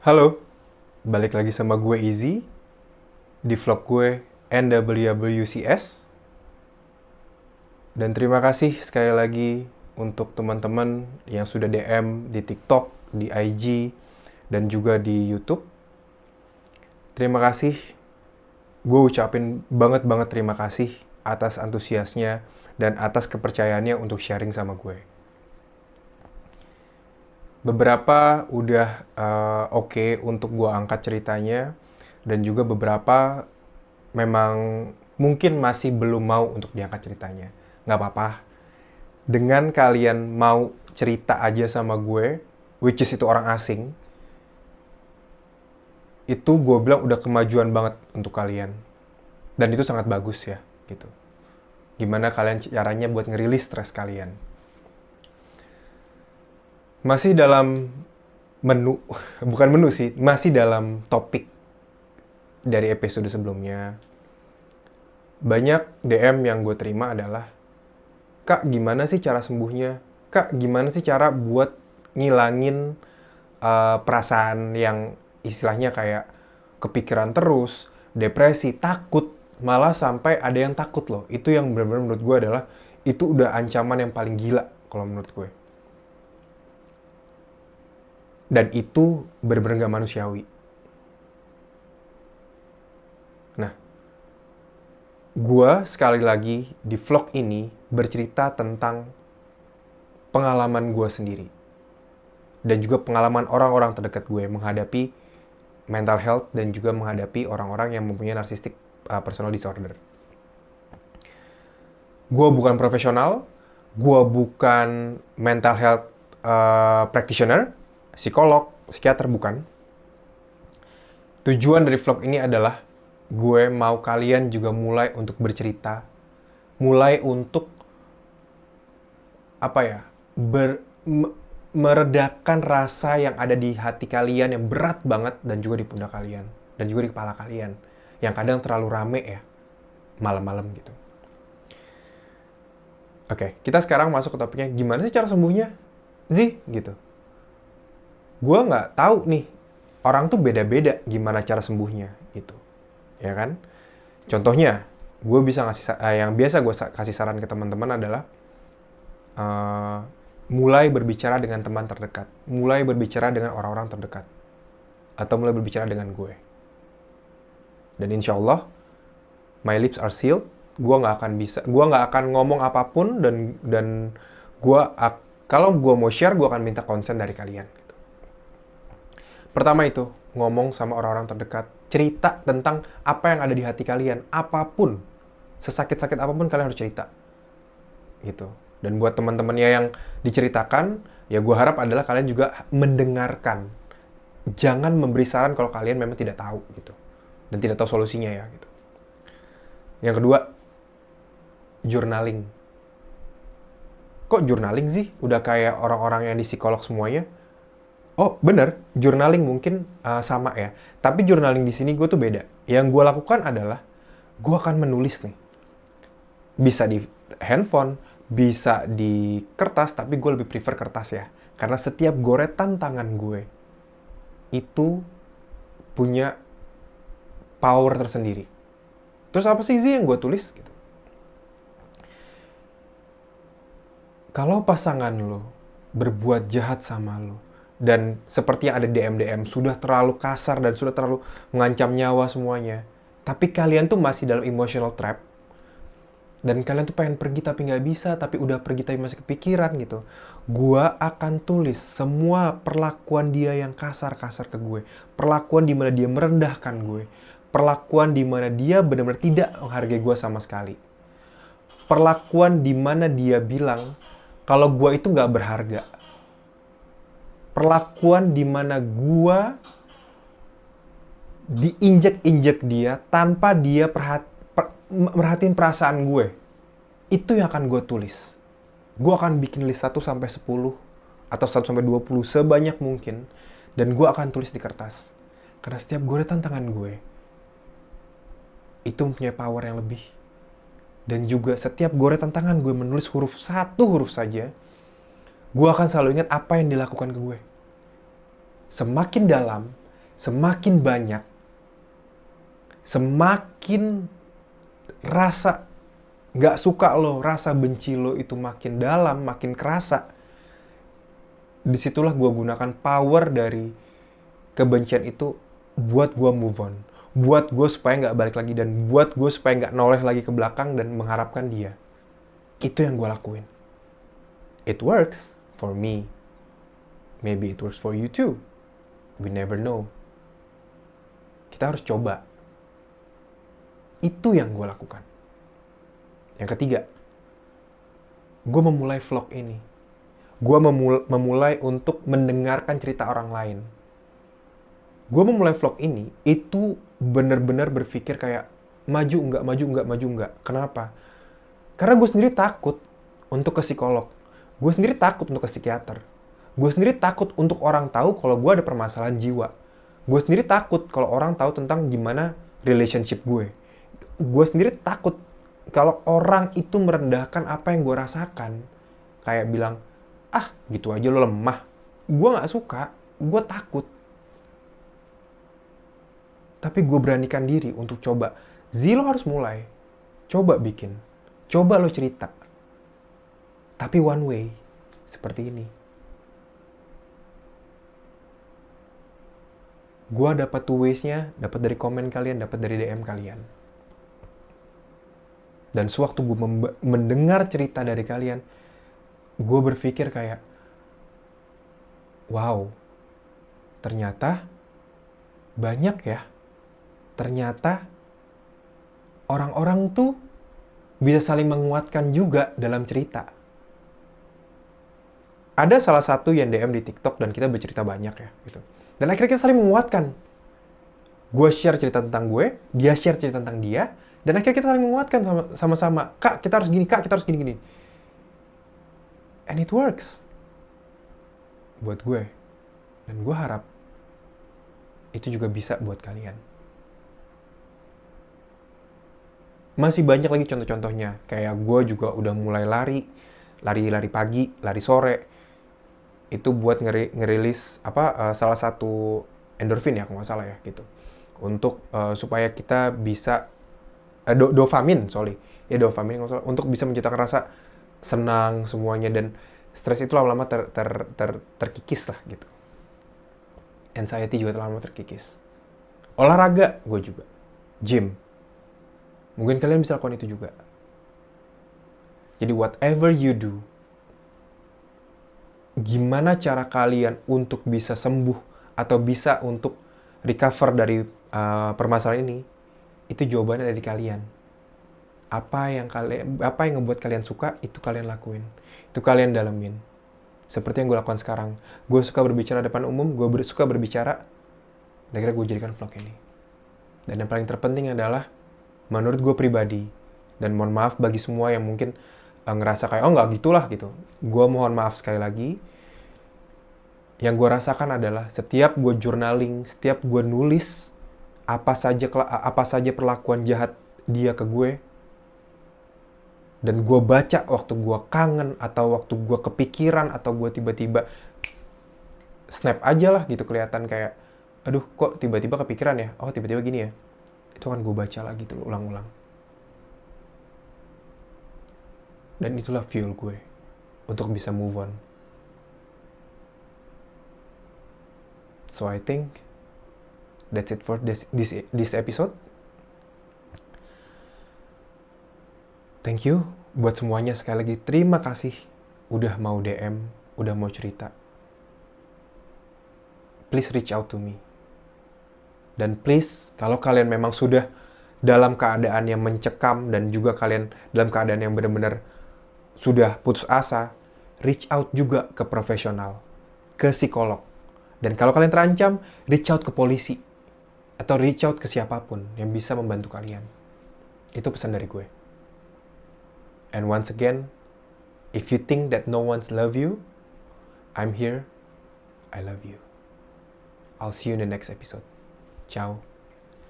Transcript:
Halo, balik lagi sama gue Easy di vlog gue NWWCS. Dan terima kasih sekali lagi untuk teman-teman yang sudah DM di TikTok, di IG, dan juga di YouTube. Terima kasih, gue ucapin banget terima kasih atas antusiasnya dan atas kepercayaannya untuk sharing sama gue. Beberapa udah oke untuk gue angkat ceritanya, dan juga beberapa memang mungkin masih belum mau untuk diangkat ceritanya. Nggak apa-apa. Dengan kalian mau cerita aja sama gue, which is itu orang asing, itu gue bilang udah kemajuan banget untuk kalian. Dan itu sangat bagus ya, gitu. Gimana kalian caranya buat ngerilis stres kalian. Masih dalam menu, bukan menu sih, masih dalam topik dari episode sebelumnya. Banyak DM yang gue terima adalah, Kak, gimana sih cara sembuhnya? Kak, gimana sih cara buat ngilangin perasaan yang istilahnya kayak kepikiran terus, depresi, takut, malah sampai ada yang takut loh. Itu yang benar-benar menurut gue adalah, itu udah ancaman yang paling gila kalau menurut gue. Dan itu benar-benar gak manusiawi. Nah, gue sekali lagi di vlog ini bercerita tentang pengalaman gue sendiri. Dan juga pengalaman orang-orang terdekat gue menghadapi mental health dan juga menghadapi orang-orang yang mempunyai narcissistic personal disorder. Gue bukan profesional, gue bukan mental health practitioner, psikolog, psikiater, bukan. Tujuan dari vlog ini adalah gue mau kalian juga mulai untuk bercerita, mulai untuk apa ya, meredakan rasa yang ada di hati kalian yang berat banget, dan juga di pundak kalian, dan juga di kepala kalian, yang kadang terlalu rame ya, malam-malam gitu. Oke, kita sekarang masuk ke topiknya, gimana sih cara sembuhnya? Zi, gitu. Gue nggak tahu nih, orang tuh beda-beda gimana cara sembuhnya, gitu. Ya kan? Contohnya, gue bisa ngasih, yang biasa gue kasih saran ke teman-teman adalah, mulai berbicara dengan teman terdekat, mulai berbicara dengan orang-orang terdekat, atau mulai berbicara dengan gue. Dan insya Allah, my lips are sealed. Gue nggak akan ngomong apapun, dan kalau gue mau share, gue akan minta konsen dari kalian. Gitu. Pertama itu, ngomong sama orang-orang terdekat, cerita tentang apa yang ada di hati kalian, apapun, sesakit-sakit apapun kalian harus cerita, gitu. Dan buat teman-temannya yang diceritakan, ya gue harap adalah kalian juga mendengarkan. Jangan memberi saran kalau kalian memang tidak tahu, gitu. Dan tidak tahu solusinya ya, gitu. Yang kedua, journaling. Kok journaling sih? Udah kayak orang-orang yang di psikolog semuanya. Oh, bener, journaling mungkin sama ya. Tapi journaling di sini gue tuh beda. Yang gue lakukan adalah, gue akan menulis nih. Bisa di handphone, bisa di kertas, tapi gue lebih prefer kertas ya. Karena setiap goretan tangan gue itu punya power tersendiri. Terus apa sih yang gue tulis? Gitu. Kalau pasangan lo berbuat jahat sama lo, dan seperti yang ada DM-DM, sudah terlalu kasar dan sudah terlalu mengancam nyawa semuanya, tapi kalian tuh masih dalam emotional trap, dan kalian tuh pengen pergi tapi nggak bisa, tapi udah pergi tapi masih kepikiran gitu, gua akan tulis semua perlakuan dia yang kasar-kasar ke gue, perlakuan dimana dia merendahkan gue, perlakuan dimana dia benar-benar tidak menghargai gue sama sekali, perlakuan dimana dia bilang kalau gue itu nggak berharga, perlakuan dimana gue diinjek-injek dia tanpa dia merhatiin perasaan gue. Itu yang akan gue tulis. Gue akan bikin list 1-10 atau 1-20 sebanyak mungkin, dan gue akan tulis di kertas. Karena setiap goretan tangan gue itu mempunyai power yang lebih. Dan juga setiap goretan tangan gue menulis satu huruf saja, gue akan selalu ingat apa yang dilakukan ke gue. Semakin dalam, semakin banyak, semakin rasa gak suka lo, rasa benci lo itu makin dalam, makin kerasa. Disitulah gue gunakan power dari kebencian itu buat gue move on. Buat gue supaya gak balik lagi, dan buat gue supaya gak noleh lagi ke belakang dan mengharapkan dia. Itu yang gue lakuin. It works for me. Maybe it works for you too. We never know. Kita harus coba. Itu yang gue lakukan. Yang ketiga, gue memulai vlog ini. Gue memulai untuk mendengarkan cerita orang lain. Gue memulai vlog ini, itu bener-bener berpikir kayak, maju enggak. Kenapa? Karena gue sendiri takut untuk ke psikolog. Gue sendiri takut untuk ke psikiater. Gue sendiri takut untuk orang tahu kalau gue ada permasalahan jiwa. Gue sendiri takut kalau orang tahu tentang gimana relationship gue. Gue sendiri takut kalau orang itu merendahkan apa yang gue rasakan. Kayak bilang, gitu aja lo lemah. Gue gak suka, gue takut. Tapi gue beranikan diri untuk coba. Lo harus mulai. Coba bikin. Coba lo cerita. Tapi one way. Seperti ini. Gue dapat two ways-nya, dapat dari komen kalian, dapat dari DM kalian. Dan sewaktu gue mendengar cerita dari kalian, gue berpikir kayak, wow, ternyata banyak ya. Ternyata orang-orang tuh bisa saling menguatkan juga dalam cerita. Ada salah satu yang DM di TikTok dan kita bercerita banyak ya gitu. Dan akhirnya kita saling menguatkan. Gue share cerita tentang gue, dia share cerita tentang dia, dan akhirnya kita saling menguatkan sama-sama. Kak, kita harus gini, Kak, kita harus gini-gini. And it works. Buat gue. Dan gue harap itu juga bisa buat kalian. Masih banyak lagi contoh-contohnya. Kayak gue juga udah mulai lari pagi, lari sore. Itu buat ngerilis salah satu endorfin ya, kalau nggak salah ya gitu. Untuk supaya kita bisa dopamin untuk bisa menciptakan rasa senang semuanya, dan stres itu lama-lama terkikis lah gitu. Anxiety juga lama-lama terkikis. Olahraga gue juga, gym. Mungkin kalian bisa lakukan itu juga. Jadi whatever you do, gimana cara kalian untuk bisa sembuh atau bisa untuk recover dari permasalahan ini, itu jawabannya dari kalian. Apa yang ngebuat kalian suka, itu kalian lakuin. Itu kalian dalemin. Seperti yang gue lakukan sekarang. Gue suka berbicara depan umum, gue suka berbicara, dan akhirnya gue jadikan vlog ini. Dan yang paling terpenting adalah, menurut gue pribadi, dan mohon maaf bagi semua yang mungkin ngerasa kayak, nggak gitulah gitu. Gue mohon maaf sekali lagi. Yang gue rasakan adalah setiap gue journaling, setiap gue nulis apa saja perlakuan jahat dia ke gue, dan gue baca waktu gue kangen, atau waktu gue kepikiran, atau gue tiba-tiba snap aja lah gitu, kelihatan kayak, aduh kok tiba-tiba kepikiran ya, tiba-tiba gini ya. Itu kan gue baca lagi tuh ulang-ulang. Dan itulah fuel gue untuk bisa move on. So I think that's it for this episode. Thank you buat semuanya, sekali lagi terima kasih udah mau DM, udah mau cerita. Please reach out to me. Dan please, kalau kalian memang sudah dalam keadaan yang mencekam, dan juga kalian dalam keadaan yang benar-benar sudah putus asa, reach out juga ke profesional, ke psikolog. Dan kalau kalian terancam, reach out ke polisi, atau reach out ke siapapun yang bisa membantu kalian. Itu pesan dari gue. And once again, if you think that no one's love you, I'm here. I love you. I'll see you in the next episode. Ciao.